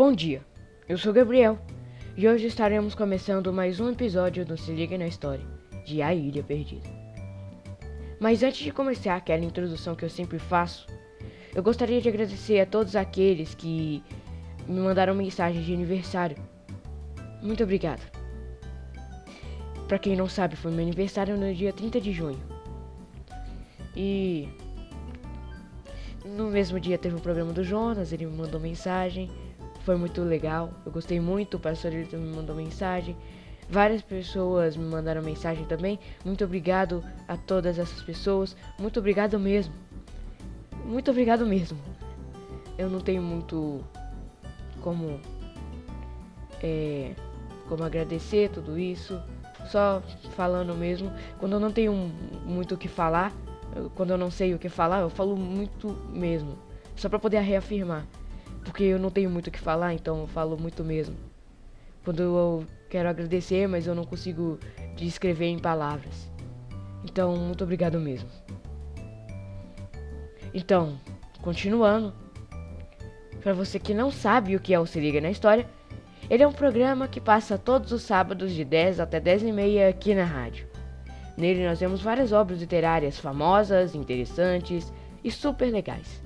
Bom dia, eu sou Gabriel e hoje estaremos começando mais um episódio do Se Liga na História de A Ilha Perdida. Mas antes de começar aquela introdução que eu sempre faço, eu gostaria de agradecer a todos aqueles que me mandaram mensagem de aniversário. Muito obrigado. Pra quem não sabe, foi meu aniversário no dia 30 de junho. E no mesmo dia teve o programa do Jonas, ele me mandou mensagem. Foi muito legal, eu gostei muito, o pastor ele me mandou mensagem. Várias pessoas me mandaram mensagem também. Muito obrigado a todas essas pessoas. Muito obrigado mesmo. Muito obrigado mesmo. Eu não tenho muito como agradecer tudo isso. Só falando mesmo. Quando eu não tenho muito o que falar, quando eu não sei o que falar, eu falo muito mesmo. Só pra poder reafirmar. Porque eu não tenho muito o que falar, então eu falo muito mesmo. Quando eu quero agradecer, mas eu não consigo descrever em palavras. Então, muito obrigado mesmo. Então, continuando. Para você que não sabe o que é o Se Liga na História, ele é um programa que passa todos os sábados de 10 até 10h30 aqui na rádio. Nele nós vemos várias obras literárias famosas, interessantes e super legais.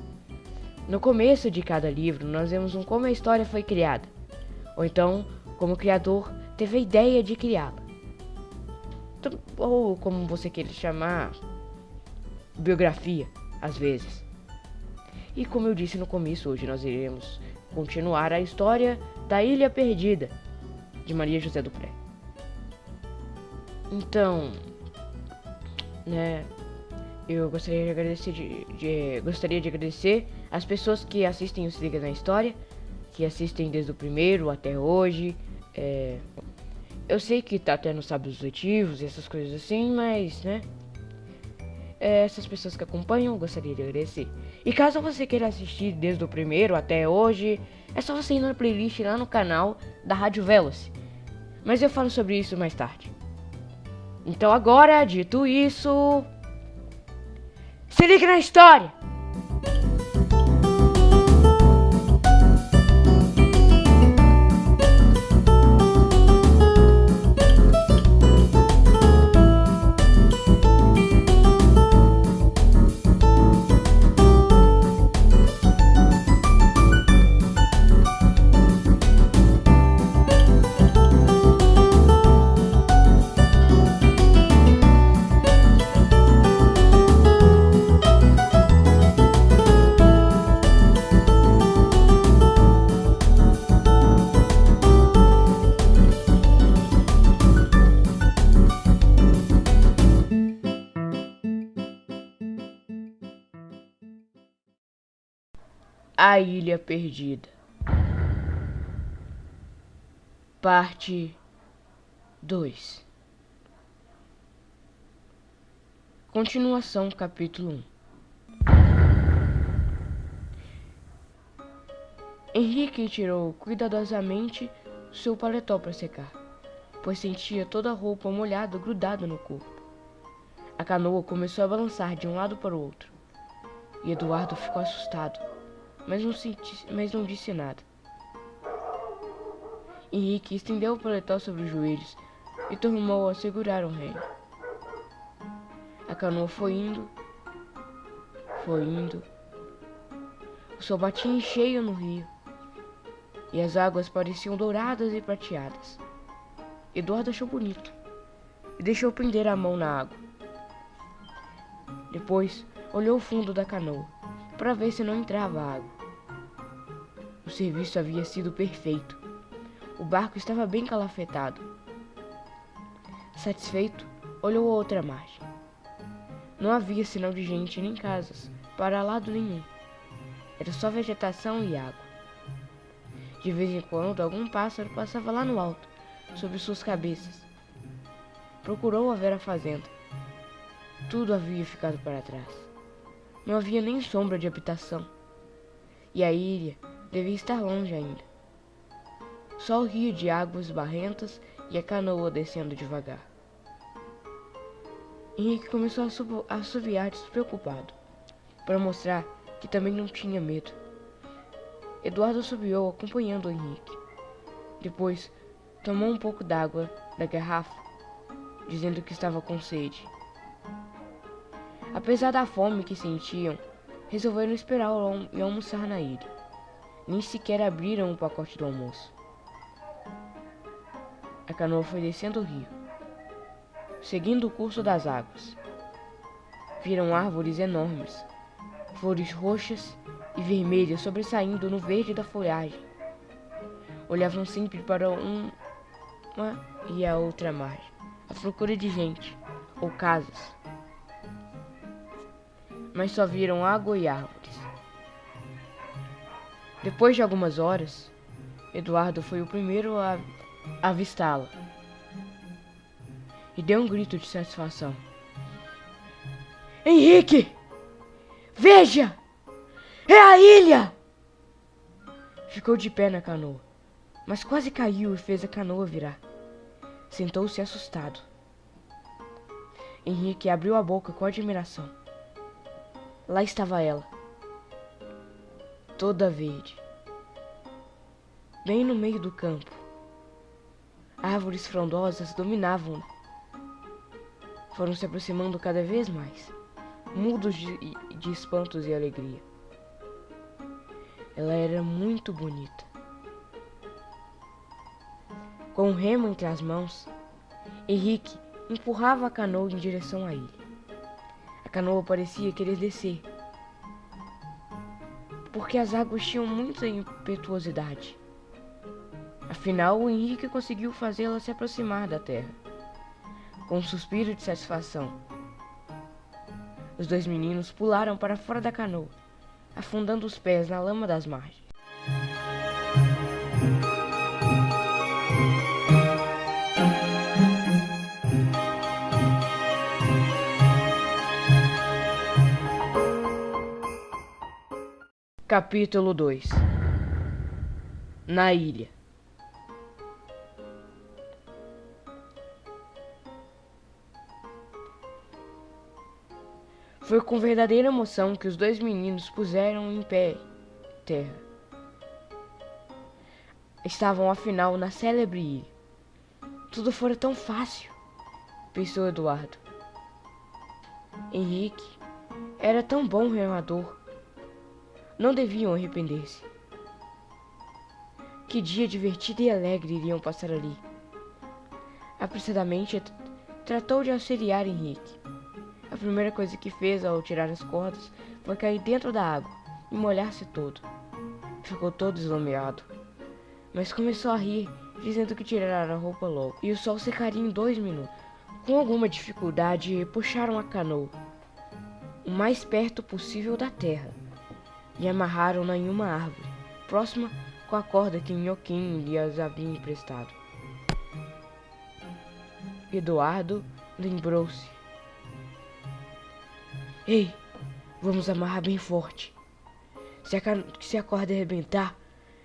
No começo de cada livro, nós vemos como a história foi criada, ou então, como o criador teve a ideia de criá-la. Ou como você queira chamar, biografia, às vezes. E como eu disse no começo, hoje nós iremos continuar a história da Ilha Perdida, de Maria José do Pré. Então, eu gostaria de agradecer as pessoas que assistem o Se Liga na História, que assistem desde o primeiro até hoje. Eu sei que tá tendo sábados letivos e essas coisas assim, mas, essas pessoas que acompanham, eu gostaria de agradecer. E caso você queira assistir desde o primeiro até hoje, é só você ir na playlist lá no canal da Rádio Veloce. Mas eu falo sobre isso mais tarde. Então agora, dito isso, se liga na história! A Ilha Perdida. Parte 2. Continuação, capítulo 1. Henrique tirou cuidadosamente seu paletó para secar, pois sentia toda a roupa molhada grudada no corpo. A canoa começou a balançar de um lado para o outro, e Eduardo ficou assustado, mas não disse nada. Henrique estendeu o paletó sobre os joelhos e tornou a segurar o remo. A canoa foi indo. O sol batia em cheio no rio, e as águas pareciam douradas e prateadas. Eduardo achou bonito e deixou prender a mão na água. Depois, olhou o fundo da canoa para ver se não entrava água. O serviço havia sido perfeito. O barco estava bem calafetado. Satisfeito, olhou a outra margem. Não havia sinal de gente nem casas, para lado nenhum. Era só vegetação e água. De vez em quando, algum pássaro passava lá no alto, sobre suas cabeças. Procurou ver a fazenda. Tudo havia ficado para trás. Não havia nem sombra de habitação. E a ilha devia estar longe ainda. Só o rio de águas barrentas e a canoa descendo devagar. Henrique começou a assoviar despreocupado, para mostrar que também não tinha medo. Eduardo subiu acompanhando Henrique. Depois, tomou um pouco d'água da garrafa, dizendo que estava com sede. Apesar da fome que sentiam, resolveram esperar e almoçar na ilha. Nem sequer abriram o pacote do almoço. A canoa foi descendo o rio, seguindo o curso das águas. Viram árvores enormes, flores roxas e vermelhas sobressaindo no verde da folhagem. Olhavam sempre para uma e a outra margem, à procura de gente ou casas. Mas só viram água e árvores. Depois de algumas horas, Eduardo foi o primeiro a avistá-la e deu um grito de satisfação. Henrique! Veja! É a ilha! Ficou de pé na canoa, mas quase caiu e fez a canoa virar. Sentou-se assustado. Henrique abriu a boca com admiração. Lá estava ela, toda verde, bem no meio do campo. Árvores frondosas dominavam-na. Foram se aproximando cada vez mais, mudos de espantos e alegria. Ela era muito bonita. Com um remo entre as mãos, Henrique empurrava a canoa em direção à ilha. A canoa parecia querer descer, porque as águas tinham muita impetuosidade. Afinal, o Henrique conseguiu fazê-la se aproximar da terra. Com um suspiro de satisfação, os dois meninos pularam para fora da canoa, afundando os pés na lama das margens. Capítulo 2. Na ilha. Foi com verdadeira emoção que os dois meninos puseram em pé terra. Estavam afinal na célebre ilha. Tudo fora tão fácil, pensou Eduardo. Henrique era tão bom remador. Não deviam arrepender-se. Que dia divertido e alegre iriam passar ali. Apressadamente tratou de auxiliar Henrique. A primeira coisa que fez ao tirar as cordas foi cair dentro da água e molhar-se todo. Ficou todo eslomeado, mas começou a rir, dizendo que tirara a roupa logo, e o sol secaria em 2 minutos. Com alguma dificuldade, puxaram a canoa o mais perto possível da terra e amarraram-na em uma árvore, próxima com a corda que Nhoquim lhes havia emprestado. Eduardo lembrou-se. Ei, vamos amarrar bem forte. Se a corda arrebentar,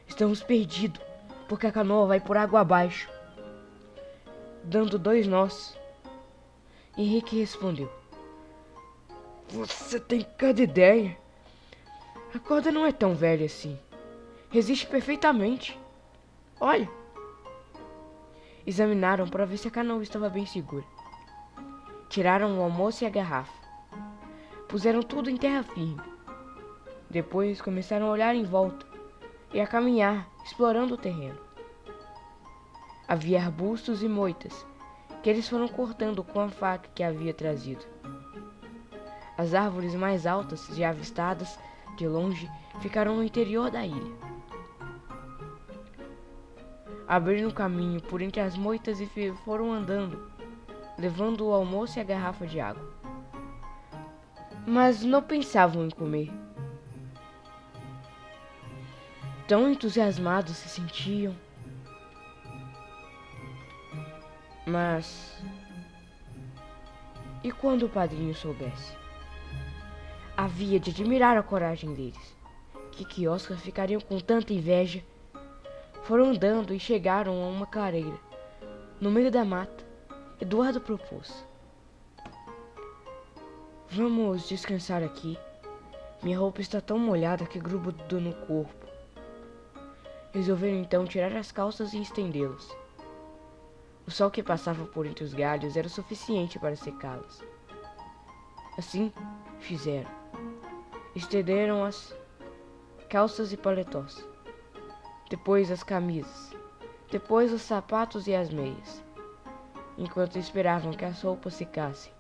estamos perdidos, porque a canoa vai por água abaixo. Dando 2 nós, Henrique respondeu. Você tem cada ideia. A corda não é tão velha assim. Resiste perfeitamente. Olha. Examinaram para ver se a canoa estava bem segura. Tiraram o almoço e a garrafa. Puseram tudo em terra firme. Depois começaram a olhar em volta e a caminhar, explorando o terreno. Havia arbustos e moitas que eles foram cortando com a faca que havia trazido. As árvores mais altas, já avistadas de longe, ficaram no interior da ilha. Abriram caminho por entre as moitas e foram andando, levando o almoço e a garrafa de água. Mas não pensavam em comer. Tão entusiasmados se sentiam. Mas... e quando o padrinho soubesse? Havia de admirar a coragem deles. Kiki e Oscar ficariam com tanta inveja. Foram andando e chegaram a uma clareira. No meio da mata, Eduardo propôs. Vamos descansar aqui. Minha roupa está tão molhada que gruda no corpo. Resolveram então tirar as calças e estendê-las. O sol que passava por entre os galhos era suficiente para secá-las. Assim fizeram. Estenderam as calças e paletós, depois as camisas, depois os sapatos e as meias. Enquanto esperavam que as roupas secassem,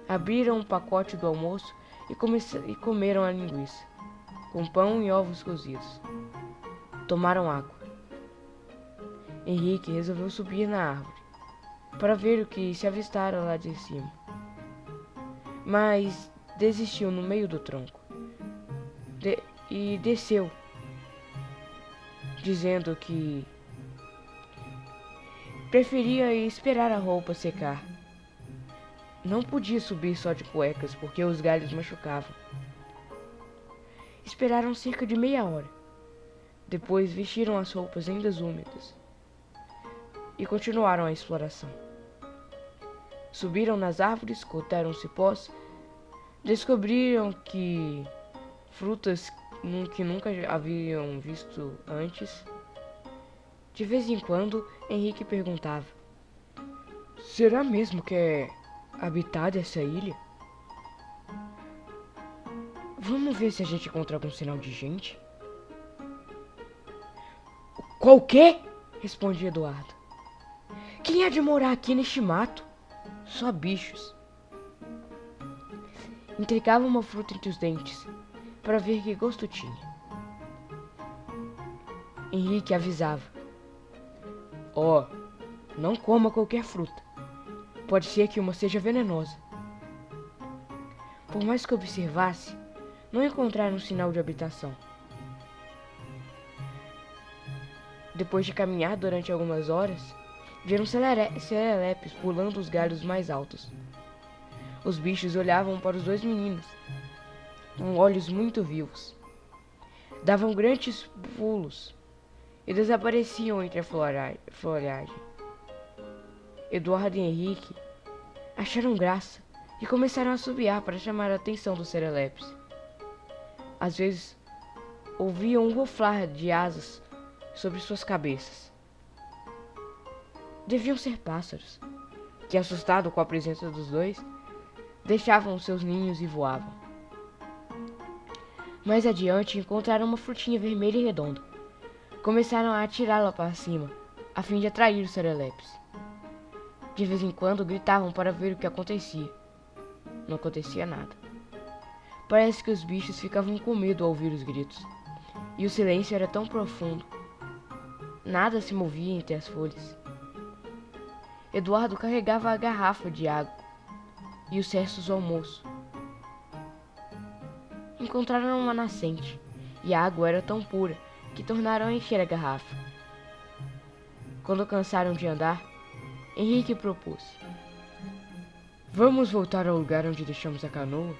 abriram um pacote do almoço e comeram a linguiça, com pão e ovos cozidos. Tomaram água. Henrique resolveu subir na árvore, para ver o que se avistara lá de cima. Mas desistiu no meio do tronco e desceu, dizendo que preferia esperar a roupa secar. Não podia subir só de cuecas, porque os galhos machucavam. Esperaram cerca de meia hora. Depois vestiram as roupas ainda úmidas e continuaram a exploração. Subiram nas árvores, cortaram cipós, descobriram que frutas que nunca haviam visto antes. De vez em quando, Henrique perguntava: será mesmo que é habitada essa ilha? Vamos ver se a gente encontra algum sinal de gente. Qual quê? Respondia Eduardo. Quem há de morar aqui neste mato? Só bichos. Entregava uma fruta entre os dentes, para ver que gosto tinha. Henrique avisava: ó, não coma qualquer fruta. Pode ser que uma seja venenosa. Por mais que observasse, não encontraram sinal de habitação. Depois de caminhar durante algumas horas, viram serelepes pulando os galhos mais altos. Os bichos olhavam para os dois meninos, com olhos muito vivos. Davam grandes pulos e desapareciam entre a folhagem. Eduardo e Henrique acharam graça e começaram a assobiar para chamar a atenção dos serelepes. Às vezes, ouviam um ruflar de asas sobre suas cabeças. Deviam ser pássaros, que, assustados com a presença dos dois, deixavam seus ninhos e voavam. Mais adiante, encontraram uma frutinha vermelha e redonda. Começaram a atirá-la para cima, a fim de atrair os serelepes. De vez em quando, gritavam para ver o que acontecia. Não acontecia nada. Parece que os bichos ficavam com medo ao ouvir os gritos, e o silêncio era tão profundo. Nada se movia entre as folhas. Eduardo carregava a garrafa de água e os restos do almoço. Encontraram uma nascente, e a água era tão pura que tornaram a encher a garrafa. Quando cansaram de andar, Henrique propôs: vamos voltar ao lugar onde deixamos a canoa?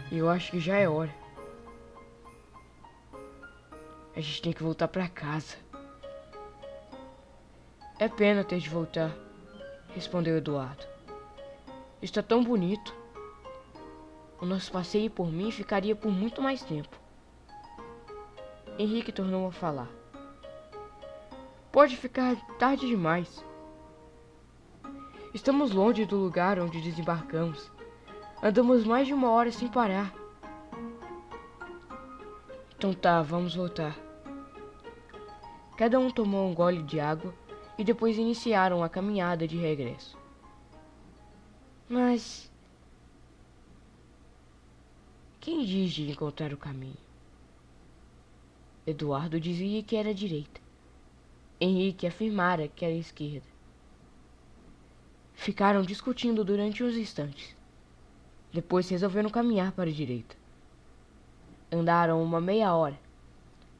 Eu acho que já é hora. A gente tem que voltar para casa. É pena ter de voltar, respondeu Eduardo. Está tão bonito. O nosso passeio por mim ficaria por muito mais tempo. Henrique tornou a falar: pode ficar tarde demais. Estamos longe do lugar onde desembarcamos. Andamos mais de uma hora sem parar. Então tá, vamos voltar. Cada um tomou um gole de água e depois iniciaram a caminhada de regresso. Mas quem diz de encontrar o caminho? Eduardo dizia que era a direita. Henrique afirmara que era a esquerda. Ficaram discutindo durante uns instantes. Depois resolveram caminhar para a direita. Andaram uma meia hora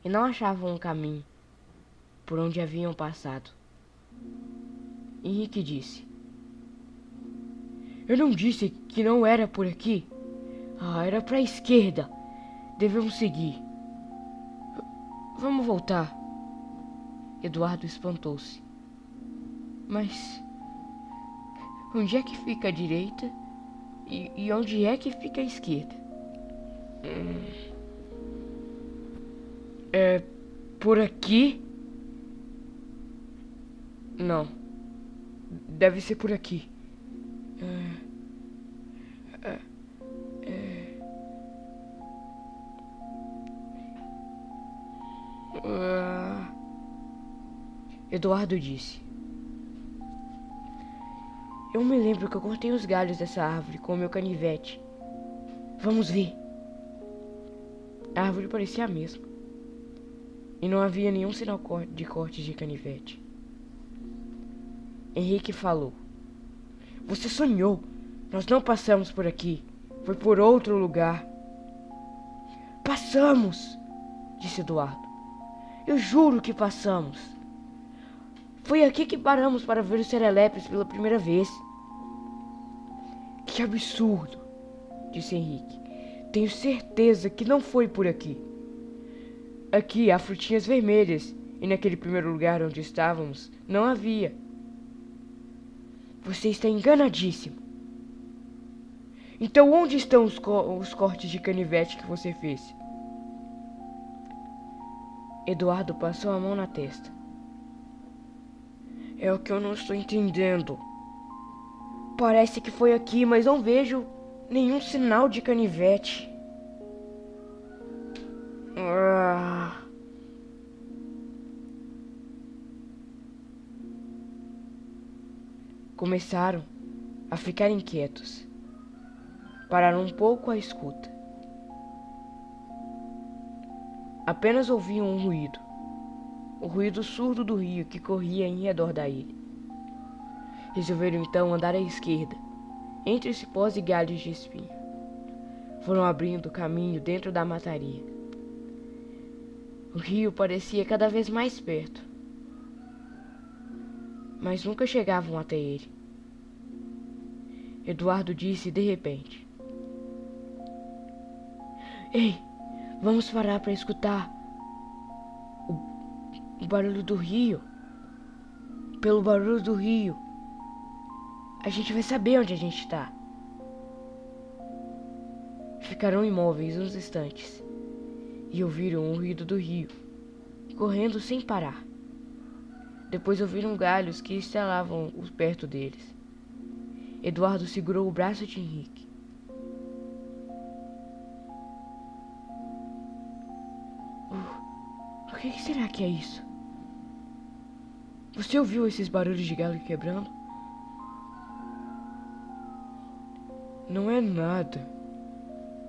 e não achavam um caminho por onde haviam passado. Henrique disse: eu não disse que não era por aqui? Era para a esquerda. Devemos seguir. Vamos voltar. Eduardo espantou-se. Mas onde é que fica a direita e onde é que fica a esquerda? Por aqui? Não. Deve ser por aqui. Eduardo disse. Eu me lembro que eu cortei os galhos dessa árvore com o meu canivete. Vamos ver. A árvore parecia a mesma. E não havia nenhum sinal de corte de canivete. Henrique falou. Você sonhou. Nós não passamos por aqui. Foi por outro lugar. Passamos, disse Eduardo. Eu juro que passamos. Foi aqui que paramos para ver os serelepes pela primeira vez. Que absurdo, disse Henrique. Tenho certeza que não foi por aqui. Aqui há frutinhas vermelhas, e naquele primeiro lugar onde estávamos, não havia. Você está enganadíssimo. Então onde estão os cortes de canivete que você fez? Eduardo passou a mão na testa. É o que eu não estou entendendo. Parece que foi aqui, mas não vejo nenhum sinal de canivete. Começaram a ficar inquietos. Pararam um pouco à escuta. Apenas ouviam um ruído. O ruído surdo do rio que corria em redor da ilha. Resolveram então andar à esquerda, entre cipós e galhos de espinho. Foram abrindo caminho dentro da mataria. O rio parecia cada vez mais perto, mas nunca chegavam até ele. Eduardo disse de repente: Ei, vamos parar para escutar o barulho do rio. Pelo barulho do rio, a gente vai saber onde a gente está. Ficaram imóveis uns instantes e ouviram o ruído do rio, correndo sem parar. Depois ouviram galhos que estalavam perto deles. Eduardo segurou o braço de Henrique. O que será que é isso? Você ouviu esses barulhos de galho quebrando? Não é nada,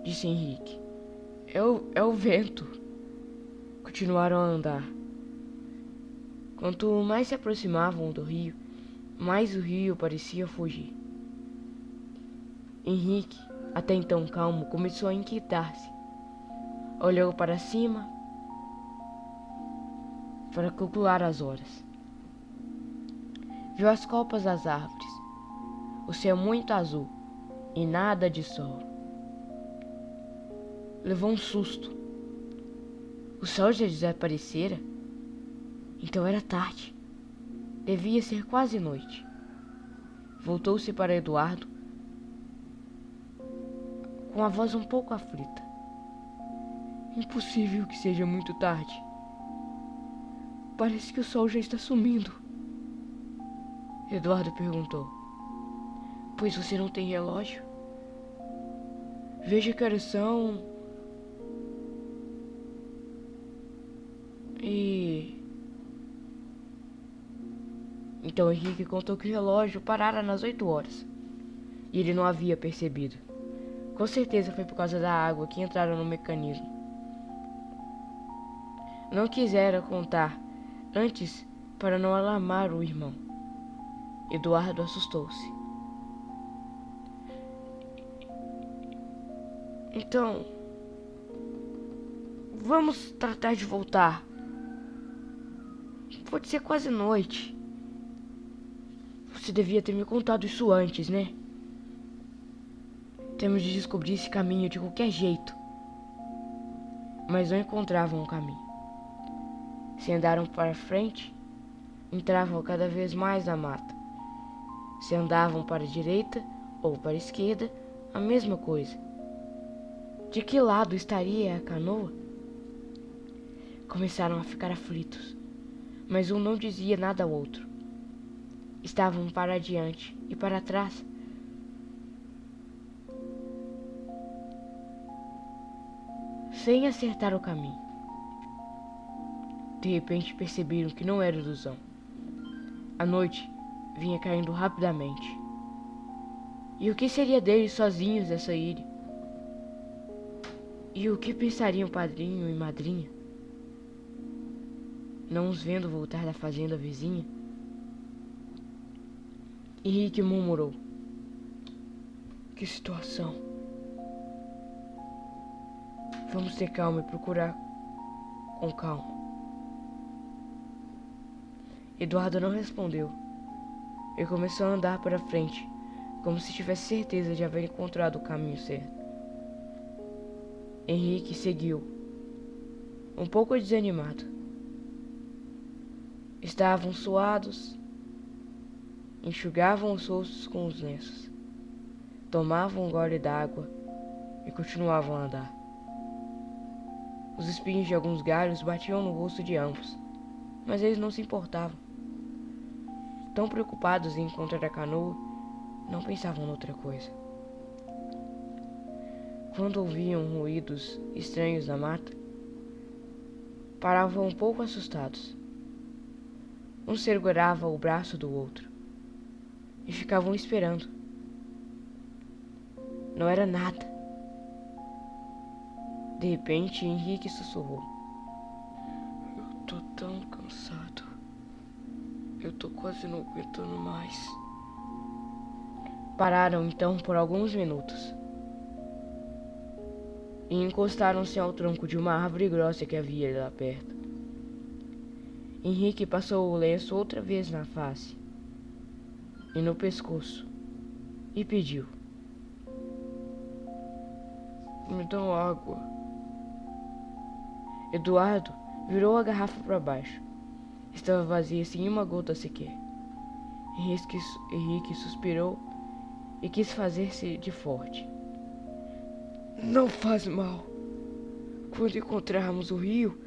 disse Henrique. É o vento. Continuaram a andar. Quanto mais se aproximavam do rio, mais o rio parecia fugir. Henrique, até então calmo, começou a inquietar-se. Olhou para cima para calcular as horas. Viu as copas das árvores, o céu muito azul e nada de sol. Levou um susto. O sol já desaparecera? Então era tarde. Devia ser quase noite. Voltou-se para Eduardo com a voz um pouco aflita. Impossível que seja muito tarde. Parece que o sol já está sumindo. Eduardo perguntou. Pois você não tem relógio? Veja que horas são. Então Henrique contou que o relógio parara nas 8 horas. E ele não havia percebido. Com certeza foi por causa da água que entraram no mecanismo. Não quisera contar antes para não alarmar o irmão. Eduardo assustou-se. Então, vamos tratar de voltar. Pode ser quase noite. Você devia ter me contado isso antes, né? Temos de descobrir esse caminho de qualquer jeito. Mas não encontravam um caminho. Se andaram para frente, entravam cada vez mais na mata. Se andavam para a direita ou para a esquerda, a mesma coisa. De que lado estaria a canoa? começaram a ficar aflitos, mas um não dizia nada ao outro. Estavam para adiante e para trás, sem acertar o caminho. De repente perceberam que não era ilusão. A noite vinha caindo rapidamente. E o que seria deles sozinhos nessa ilha? E o que pensariam padrinho e madrinha, não os vendo voltar da fazenda vizinha? Henrique murmurou: que situação. Vamos ter calma e procurar com calma. Eduardo não respondeu. Ele começou a andar para frente, como se tivesse certeza de haver encontrado o caminho certo. Henrique seguiu, um pouco desanimado. Estavam suados, enxugavam os rostos com os lenços, tomavam um gole d'água e continuavam a andar. Os espinhos de alguns galhos batiam no rosto de ambos, mas eles não se importavam. Tão preocupados em encontrar a canoa, não pensavam noutra coisa. Quando ouviam ruídos estranhos na mata, paravam um pouco assustados. Um segurava o braço do outro e ficavam esperando. Não era nada. De repente, Henrique sussurrou: eu tô tão cansado. Eu tô quase não aguentando mais. Pararam então por alguns minutos e encostaram-se ao tronco de uma árvore grossa que havia lá perto. Henrique passou o lenço outra vez na face e no pescoço e pediu: me dão água. Eduardo virou a garrafa para baixo. Estava vazia sem uma gota sequer. Henrique suspirou e quis fazer-se de forte. Não faz mal. Quando encontrarmos o rio,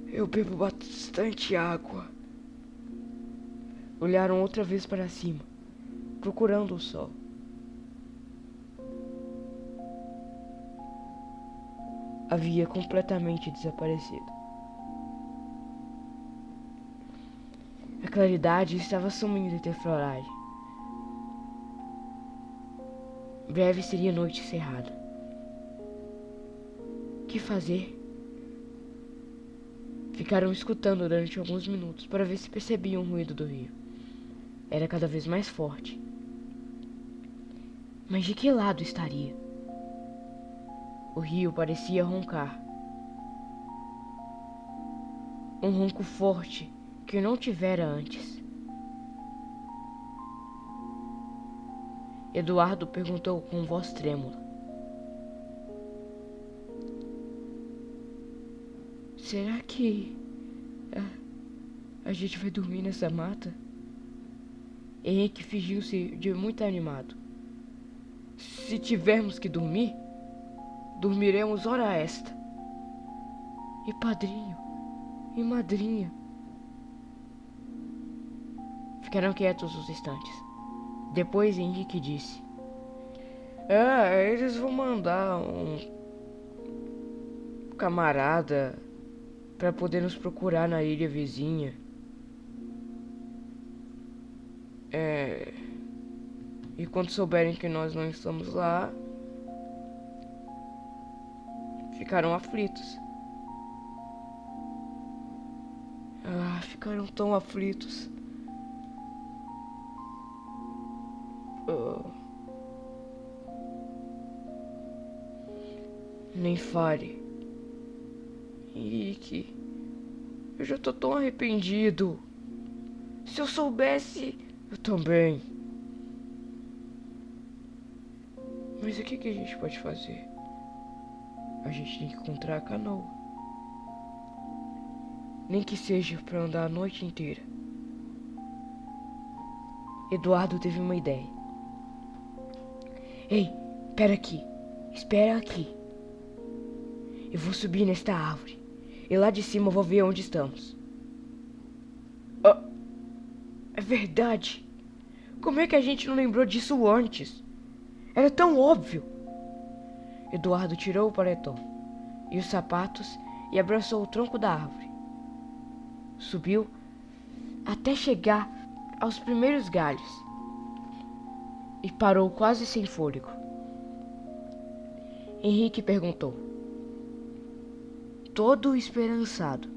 eu bebo bastante água. Olharam outra vez para cima, procurando o sol. Havia completamente desaparecido. A claridade estava sumindo entre a floragem. Breve seria noite cerrada. Que fazer? Ficaram escutando durante alguns minutos para ver se percebiam o ruído do rio. Era cada vez mais forte. Mas de que lado estaria? O rio parecia roncar. Um ronco forte que não tivera antes. Eduardo perguntou com voz trêmula: será que a gente vai dormir nessa mata? Henrique fingiu-se de muito animado. Se tivermos que dormir, dormiremos hora esta. E padrinho, e madrinha? Ficaram quietos uns instantes. Depois Henrique disse: eles vão mandar um camarada para poder nos procurar na ilha vizinha. E quando souberem que nós não estamos lá, ficaram aflitos. Ficaram tão aflitos. Nem fale. Henrique, eu já tô tão arrependido. Se eu soubesse, eu também. Mas o que a gente pode fazer? A gente tem que encontrar a canoa. Nem que seja pra andar a noite inteira. Eduardo teve uma ideia. Ei, espera aqui. Eu vou subir nesta árvore. e lá de cima eu vou ver onde estamos. Ah, é verdade. Como é que a gente não lembrou disso antes? Era tão óbvio. Eduardo tirou o paletó e os sapatos e abraçou o tronco da árvore. Subiu até chegar aos primeiros galhos e parou quase sem fôlego. Henrique perguntou, todo esperançado: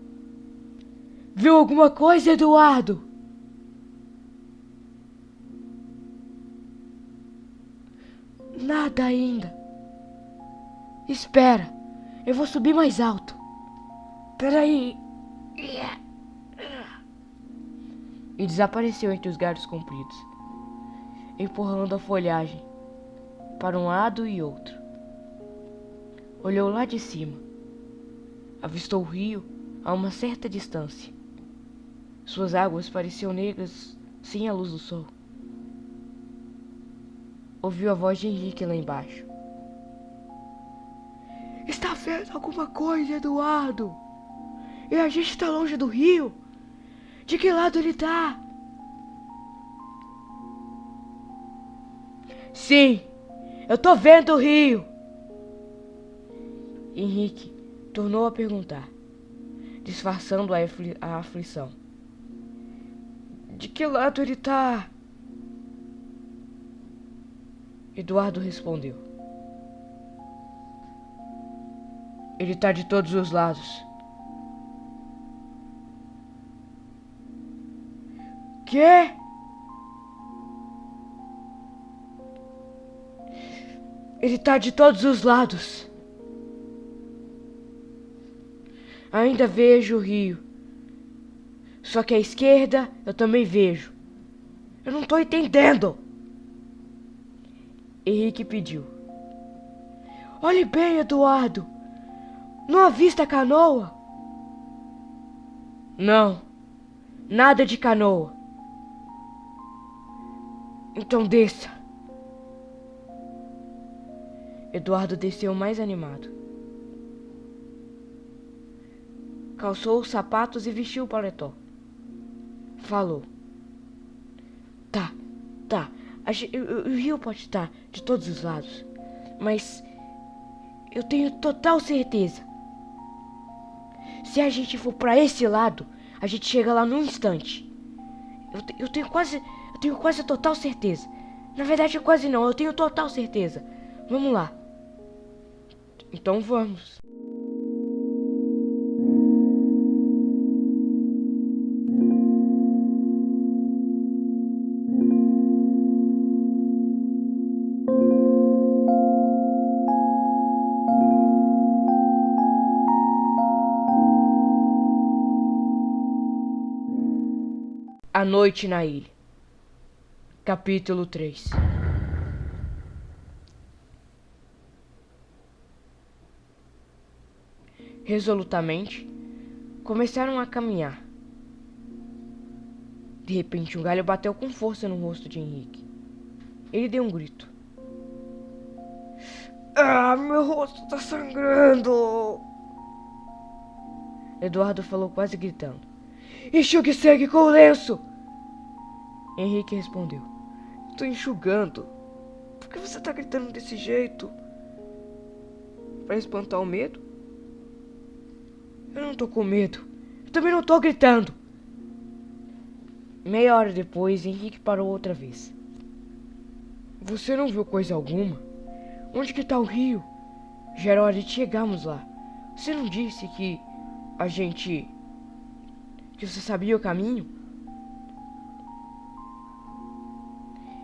Viu alguma coisa, Eduardo? Nada ainda. Espera, eu vou subir mais alto. Peraí. E desapareceu entre os galhos compridos, empurrando a folhagem para um lado e outro. Olhou lá de cima. Avistou o rio a uma certa distância. Suas águas pareciam negras sem a luz do sol. Ouviu a voz de Henrique lá embaixo. Está vendo alguma coisa, Eduardo? E a gente está longe do rio? De que lado ele tá? Sim, eu tô vendo o rio. Henrique tornou a perguntar, disfarçando a aflição. De que lado ele tá? Eduardo respondeu. Ele tá de todos os lados. Quê? Ele tá de todos os lados. Ainda vejo o rio. Só que à esquerda eu também vejo. Eu não tô entendendo. Henrique pediu. Olhe bem, Eduardo. Não avista a canoa? Não. Nada de canoa. Então desça. Eduardo desceu mais animado. Calçou os sapatos e vestiu o paletó. Falou. Tá. O rio pode estar de todos os lados, mas eu tenho total certeza. Se a gente for pra esse lado, a gente chega lá num instante. Eu tenho quase total certeza. Na verdade, quase não, eu tenho total certeza. Vamos lá. Então vamos. A Noite na Ilha. Capítulo 3. Resolutamente, começaram a caminhar. De repente, um galho bateu com força no rosto de Henrique. Ele deu um grito. Ah, meu rosto tá sangrando! Eduardo falou quase gritando. Enxugue sangue com o lenço! Henrique respondeu. Tô enxugando. Por que você tá gritando desse jeito? Pra espantar o medo? Eu não tô com medo. Eu também não tô gritando. Meia hora depois, Henrique parou outra vez. Você não viu coisa alguma? Onde que tá o rio? Já era hora de chegarmos lá. Você não disse que que você sabia o caminho?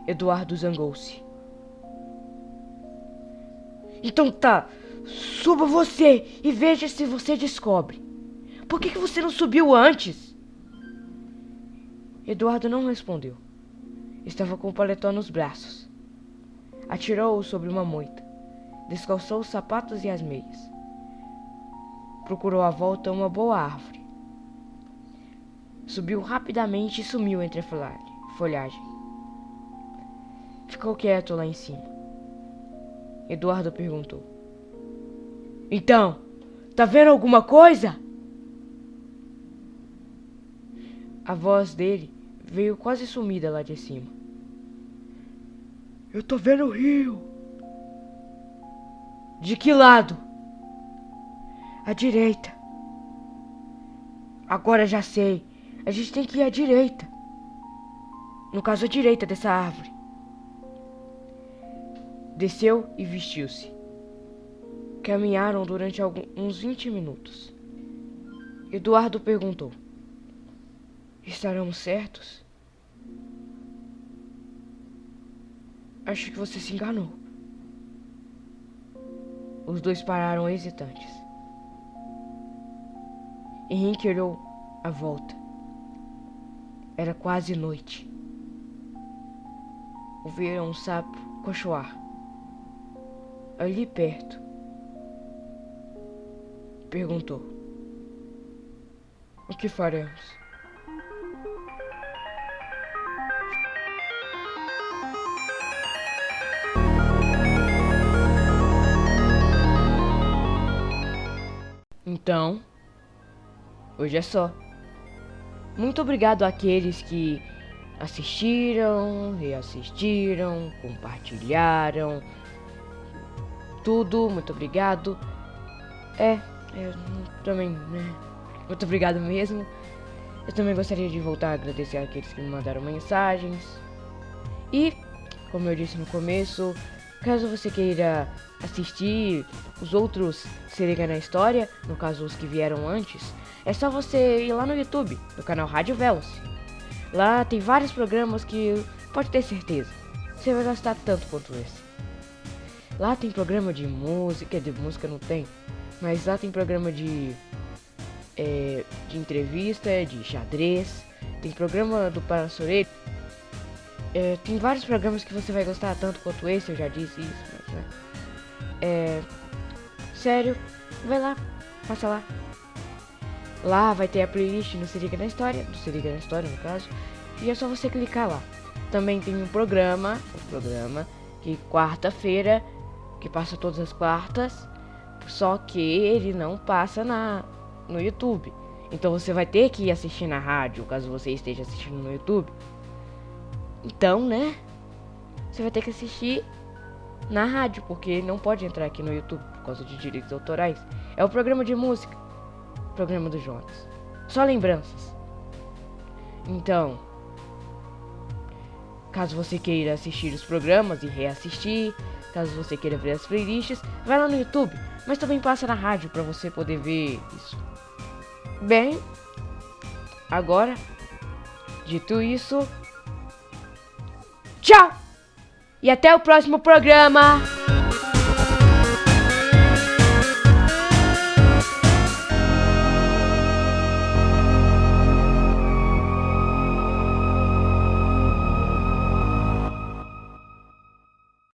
Eduardo zangou-se. Então tá, suba você e veja se você descobre. Por que você não subiu antes? Eduardo não respondeu. Estava com o paletó nos braços. Atirou-o sobre uma moita. Descalçou os sapatos e as meias. Procurou à volta uma boa árvore. Subiu rapidamente e sumiu entre a folhagem. Ficou quieto lá em cima. Eduardo perguntou. Então, tá vendo alguma coisa? A voz dele veio quase sumida lá de cima. Eu tô vendo o rio. De que lado? À direita. Agora já sei. A gente tem que ir à direita. No caso, à direita dessa árvore. Desceu e vestiu-se. Caminharam durante uns 20 minutos. Eduardo perguntou: estaremos certos? Acho que você se enganou. Os dois pararam hesitantes. Henrique olhou à volta. Era quase noite. Ouviram um sapo cochoar. Ali perto. Perguntou: o que faremos? Então, hoje é só. Muito obrigado àqueles que assistiram, reassistiram, compartilharam. Tudo, muito obrigado. Eu também, né? Muito obrigado mesmo. Eu também gostaria de voltar a agradecer àqueles que me mandaram mensagens. E, como eu disse no começo, caso você queira assistir os outros Se Liga na História, no caso os que vieram antes, é só você ir lá no YouTube, no canal Rádio Veloce. Lá tem vários programas que, pode ter certeza, você vai gostar tanto quanto esse. Lá tem programa de música não tem, mas lá tem programa de entrevista, de xadrez, tem programa do Paraçoreiro. Tem vários programas que você vai gostar tanto quanto esse, eu já disse isso, mas né? Sério, vai lá, passa lá. Lá vai ter a playlist no Se Liga na História, do Se Liga na História no caso, e é só você clicar lá. Também tem um programa que quarta-feira, que passa todas as quartas, só que ele não passa no YouTube. Então você vai ter que ir assistir na rádio, caso você esteja assistindo no YouTube. Então, né? Você vai ter que assistir na rádio, porque não pode entrar aqui no YouTube por causa de direitos autorais. É o programa de música, programa do Jonas. Só lembranças. Então, caso você queira assistir os programas e reassistir, caso você queira ver as playlists, vai lá no YouTube, mas também passa na rádio para você poder ver isso. Bem, agora, dito isso, tchau! E até o próximo programa!